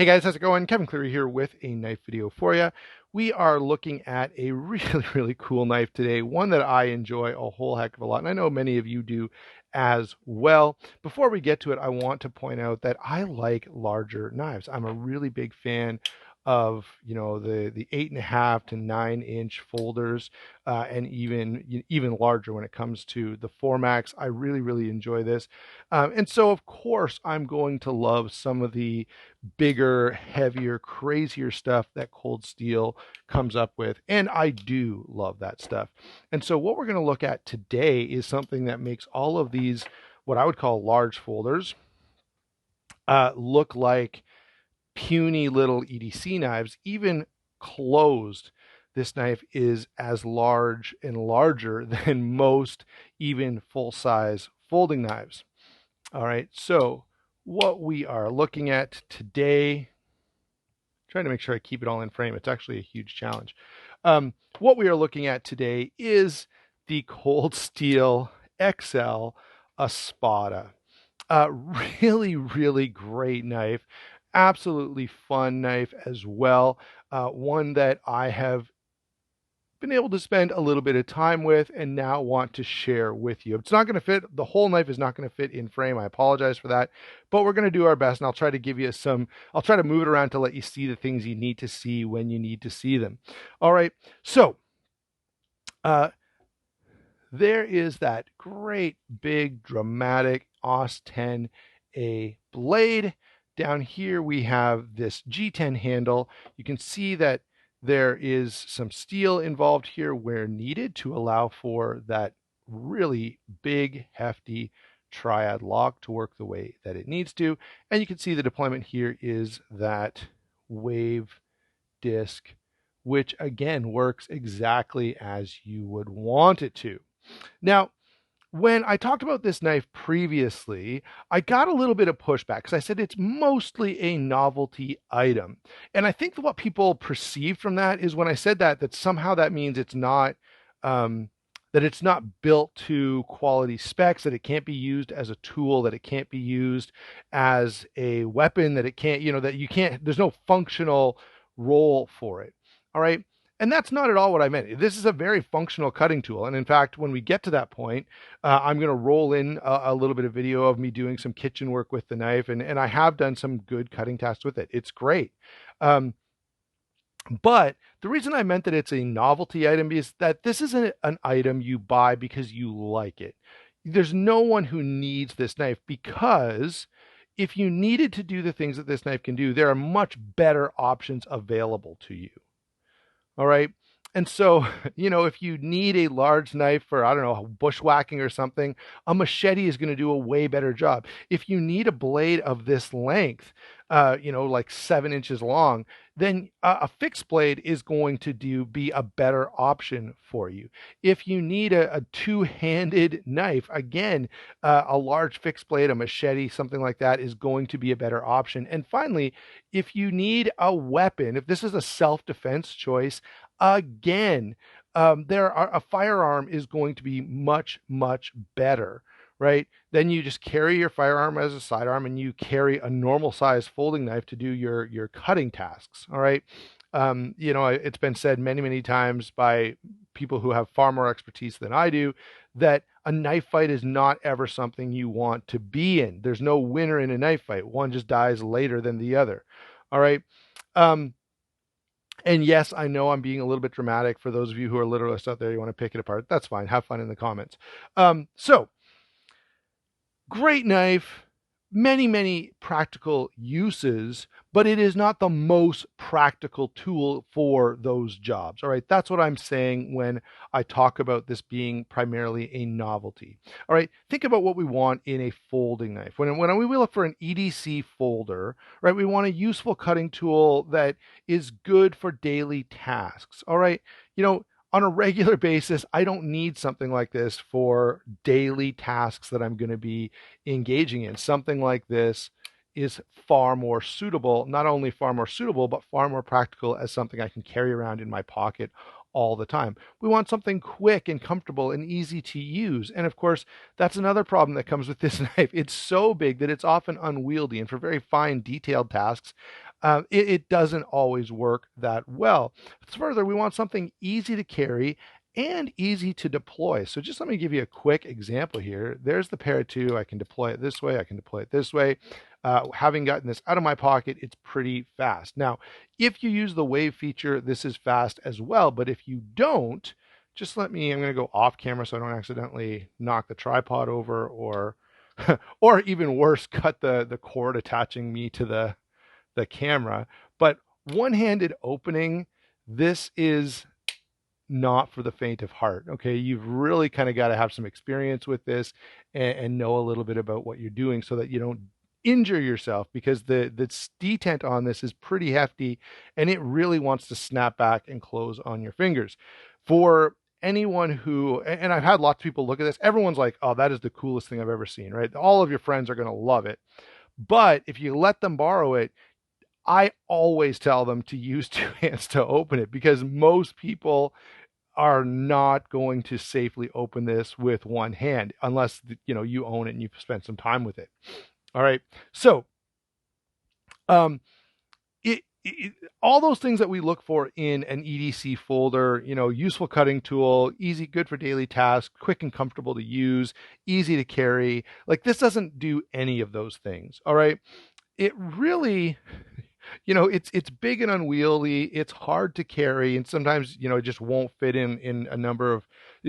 Hey guys, how's it going? Kevin Cleary here with a knife video for you. We are looking at a really cool knife today, one that I enjoy a whole heck of a lot, and I know many of you do as well. Before we get to it, I want to point out that I like larger knives. I'm a really big fan of the 8.5 to 9-inch folders, and even larger when it comes to the 4max. I really enjoy this, and so of course I'm going to love some of the bigger, heavier, crazier stuff that Cold Steel comes up with, and I do love that stuff. And so what we're going to look at today is something that makes all of these, what I would call large folders, look like puny little EDC knives. Even closed, this knife is as large and larger than most even full-size folding knives. All right, so what we are looking at today, trying to make sure I keep it all in frame. It's actually a huge challenge. What we are looking at today is the Cold Steel XL Espada. Really great knife. Absolutely fun knife as well. One that I have been able to spend a little bit of time with and now want to share with you. It's not going to fit, the whole knife is not going to fit in frame. I apologize for that, but we're going to do our best, and I'll try to give you I'll try to move it around to let you see the things you need to see when you need to see them. All right, so there is that great big dramatic AUS 10A blade. Down here we have this G10 handle. You can see that there is some steel involved here where needed to allow for that really big, hefty triad lock to work the way that it needs to. And you can see the deployment here is that wave disc, which again works exactly as you would want it to. Now, when I talked about this knife previously, I got a little bit of pushback because I said it's mostly a novelty item. And I think what people perceive from that is when I said that somehow that means it's not, that it's not built to quality specs, that it can't be used as a tool, that it can't be used as a weapon, that it can't, that you can't, there's no functional role for it. All right. And that's not at all what I meant. This is a very functional cutting tool. And in fact, when we get to that point, I'm going to roll in a little bit of video of me doing some kitchen work with the knife. And I have done some good cutting tasks with it. It's great. But the reason I meant that it's a novelty item is that this isn't an item you buy because you like it. There's no one who needs this knife, because if you needed to do the things that this knife can do, there are much better options available to you. All right. And so, if you need a large knife for, I don't know, bushwhacking or something, a machete is going to do a way better job. If you need a blade of this length, like 7 inches long, then a fixed blade is going to be a better option for you. If you need a two-handed knife, again, a large fixed blade, a machete, something like that is going to be a better option. And finally, if you need a weapon, if this is a self-defense choice, again, a firearm is going to be much better, right? Then you just carry your firearm as a sidearm, and you carry a normal size folding knife to do your cutting tasks. All right. It's been said many times by people who have far more expertise than I do that a knife fight is not ever something you want to be in. There's no winner in a knife fight. One just dies later than the other. All right. And yes, I know I'm being a little bit dramatic. For those of you who are literalists out there, you want to pick it apart, that's fine. Have fun in the comments. So great knife, many practical uses, but it is not the most practical tool for those jobs. All right, that's what I'm saying when I talk about this being primarily a novelty. All right, think about what we want in a folding knife. When we look for an EDC folder, right, we want a useful cutting tool that is good for daily tasks. All right, on a regular basis, I don't need something like this for daily tasks that I'm going to be engaging in. Something like this is far more suitable, not only far more suitable, but far more practical as something I can carry around in my pocket all the time. We want something quick and comfortable and easy to use. And of course, that's another problem that comes with this knife. It's so big that it's often unwieldy, and for very fine detailed tasks, it doesn't always work that well. Further, we want something easy to carry and easy to deploy. So just let me give you a quick example here. There's the Para 2. I can deploy it this way. I can deploy it this way. Having gotten this out of my pocket, it's pretty fast. Now, if you use the wave feature, this is fast as well. But if you don't, just let me, I'm going to go off camera so I don't accidentally knock the tripod over or, or even worse, cut the cord attaching me to the camera. But one-handed opening, this is not for the faint of heart. Okay, you've really kind of got to have some experience with this and know a little bit about what you're doing so that you don't injure yourself, because the detent on this is pretty hefty and it really wants to snap back and close on your fingers. For anyone who, and I've had lots of people look at this, everyone's like, oh, that is the coolest thing I've ever seen, right? All of your friends are going to love it. But if you let them borrow it, I always tell them to use two hands to open it, because most people are not going to safely open this with one hand unless you own it and you've spent some time with it. All right. So all those things that we look for in an EDC folder, useful cutting tool, easy, good for daily tasks, quick and comfortable to use, easy to carry. Like, this doesn't do any of those things. All right. It really, it's big and unwieldy. It's hard to carry, and sometimes it just won't fit in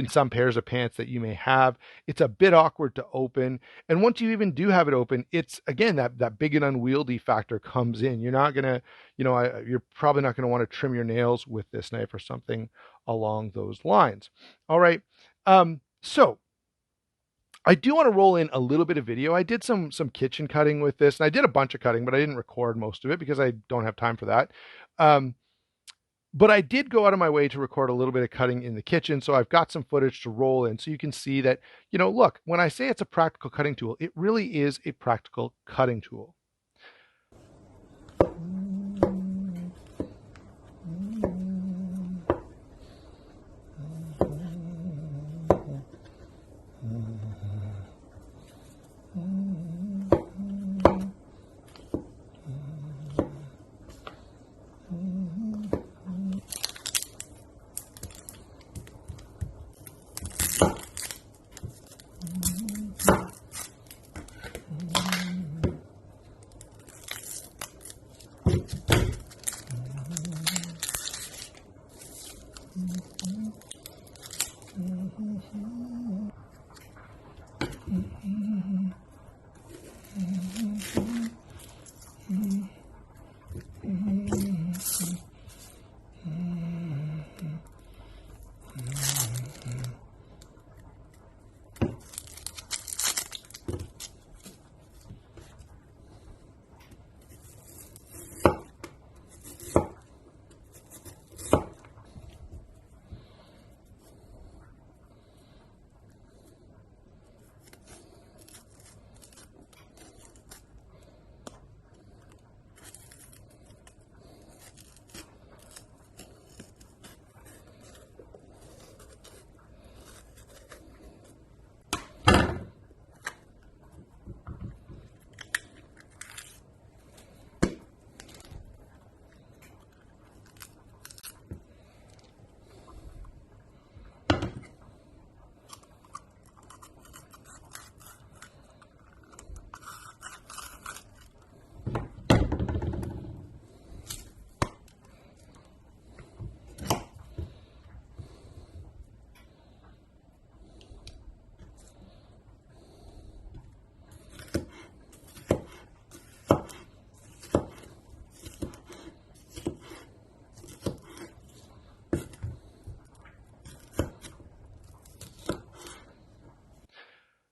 some pairs of pants that you may have. It's a bit awkward to open, and once you even do have it open, it's again that big and unwieldy factor comes in. You're not gonna, you're probably not gonna want to trim your nails with this knife or something along those lines. All right, so I do want to roll in a little bit of video. I did some kitchen cutting with this, and I did a bunch of cutting, but I didn't record most of it because I don't have time for that. But I did go out of my way to record a little bit of cutting in the kitchen, so I've got some footage to roll in so you can see that, look, when I say it's a practical cutting tool, it really is a practical cutting tool.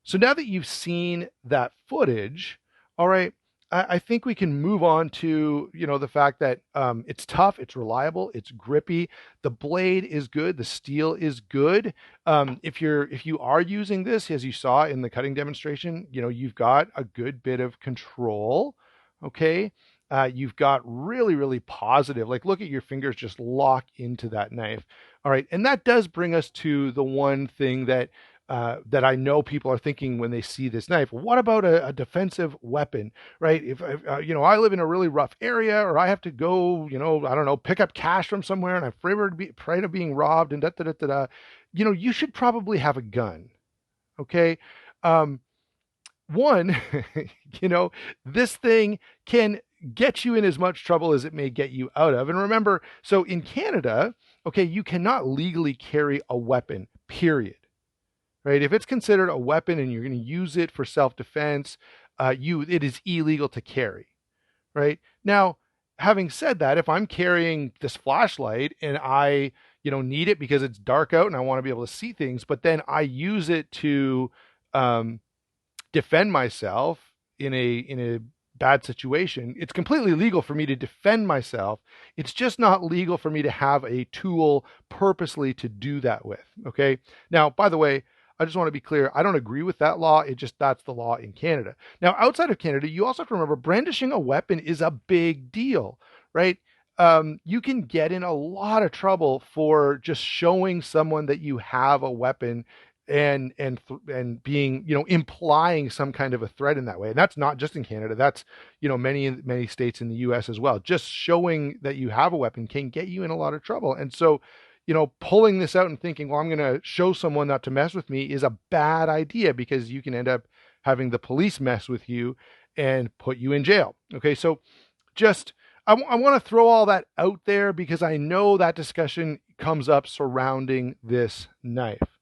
So now that you've seen that footage, all right, I think we can move on to, the fact that it's tough, it's reliable, it's grippy, the blade is good, the steel is good. If you are using this, as you saw in the cutting demonstration, you've got a good bit of control, okay? You've got really, really positive, like, look at your fingers just lock into that knife. All right, and that does bring us to the one thing that that I know people are thinking when they see this knife. What about a defensive weapon, right? If I live in a really rough area, or I have to go, I don't know, pick up cash from somewhere, and I'm afraid of being robbed, and da da da da da. You should probably have a gun, okay? Um, One, you know, this thing can get you in as much trouble as it may get you out of. And remember, so in Canada, okay, you cannot legally carry a weapon, period. Right? If it's considered a weapon and you're going to use it for self-defense, it is illegal to carry. Right? Now, having said that, if I'm carrying this flashlight and I, need it because it's dark out and I want to be able to see things, but then I use it to um, defend myself in a bad situation, it's completely legal for me to defend myself. It's just not legal for me to have a tool purposely to do that with. Okay. Now, by the way, I just want to be clear. I don't agree with that law. That's the law in Canada. Now, outside of Canada, you also have to remember brandishing a weapon is a big deal, right? You can get in a lot of trouble for just showing someone that you have a weapon and being, implying some kind of a threat in that way. And that's not just in Canada. That's, many states in the US as well. Just showing that you have a weapon can get you in a lot of trouble. And so, pulling this out and thinking, well, I'm going to show someone not to mess with me is a bad idea, because you can end up having the police mess with you and put you in jail. Okay. So just, I want to throw all that out there because I know that discussion comes up surrounding this knife.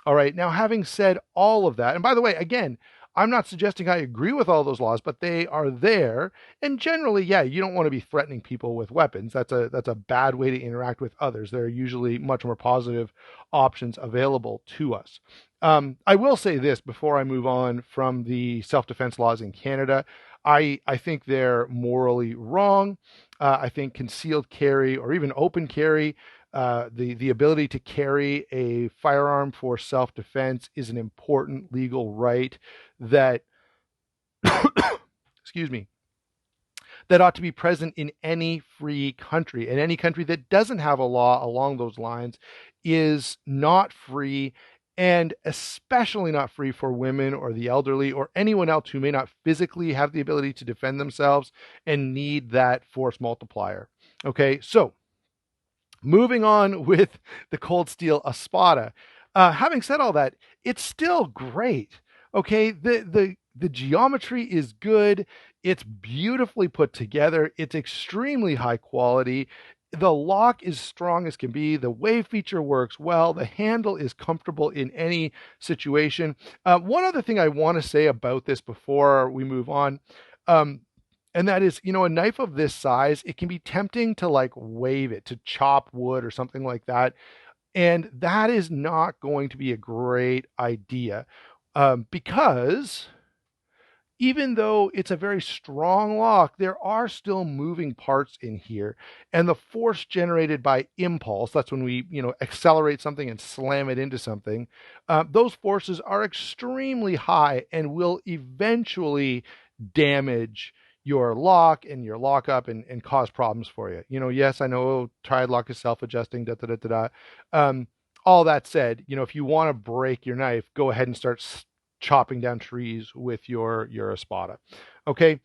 All right. Now, having said all of that, and by the way, again, I'm not suggesting I agree with all those laws, but they are there. And generally, yeah, you don't want to be threatening people with weapons. That's a bad way to interact with others. There are usually much more positive options available to us. I will say this before I move on from the self-defense laws in Canada. I think they're morally wrong. I think concealed carry or even open carry, the ability to carry a firearm for self-defense is an important legal right that, excuse me, that ought to be present in any free country. And any country that doesn't have a law along those lines is not free, and especially not free for women or the elderly or anyone else who may not physically have the ability to defend themselves and need that force multiplier. Okay, so moving on with the Cold Steel Espada. Having said all that, it's still great. Okay, the geometry is good. It's beautifully put together. It's extremely high quality. The lock is strong as can be. The wave feature works well. The handle is comfortable in any situation. One other thing I want to say about this before we move on, and that is, a knife of this size, it can be tempting to like wave it, to chop wood or something like that. And that is not going to be a great idea, because even though it's a very strong lock, there are still moving parts in here. And the force generated by impulse, that's when we, accelerate something and slam it into something, those forces are extremely high and will eventually damage your lock and your lockup and cause problems for you. Yes, I know triad lock is self-adjusting, da da da da da. All that said, if you want to break your knife, go ahead and start chopping down trees with your Espada. Okay.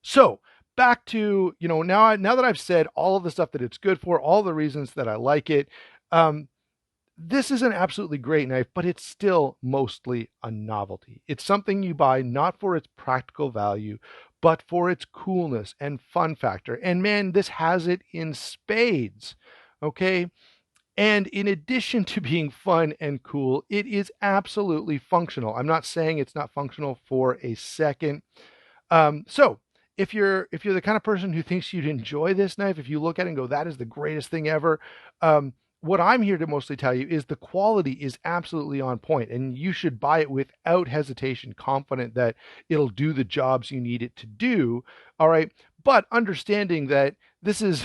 So back to, now that I've said all of the stuff that it's good for, all the reasons that I like it, this is an absolutely great knife, but it's still mostly a novelty. It's something you buy not for its practical value, but for its coolness and fun factor. And man, this has it in spades. Okay. And in addition to being fun and cool, it is absolutely functional. I'm not saying it's not functional for a second. So if you're the kind of person who thinks you'd enjoy this knife, if you look at it and go, that is the greatest thing ever, what I'm here to mostly tell you is the quality is absolutely on point, and you should buy it without hesitation, confident that it'll do the jobs you need it to do. All right. But understanding that this is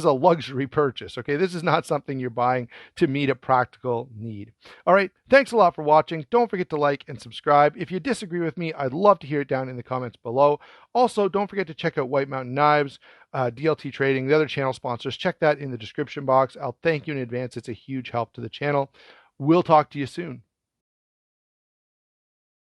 a luxury purchase. Okay. This is not something you're buying to meet a practical need. All right. Thanks a lot for watching. Don't forget to like and subscribe. If you disagree with me, I'd love to hear it down in the comments below. Also, don't forget to check out White Mountain Knives, DLT Trading, the other channel sponsors. Check that in the description box. I'll thank you in advance. It's a huge help to the channel. We'll talk to you soon.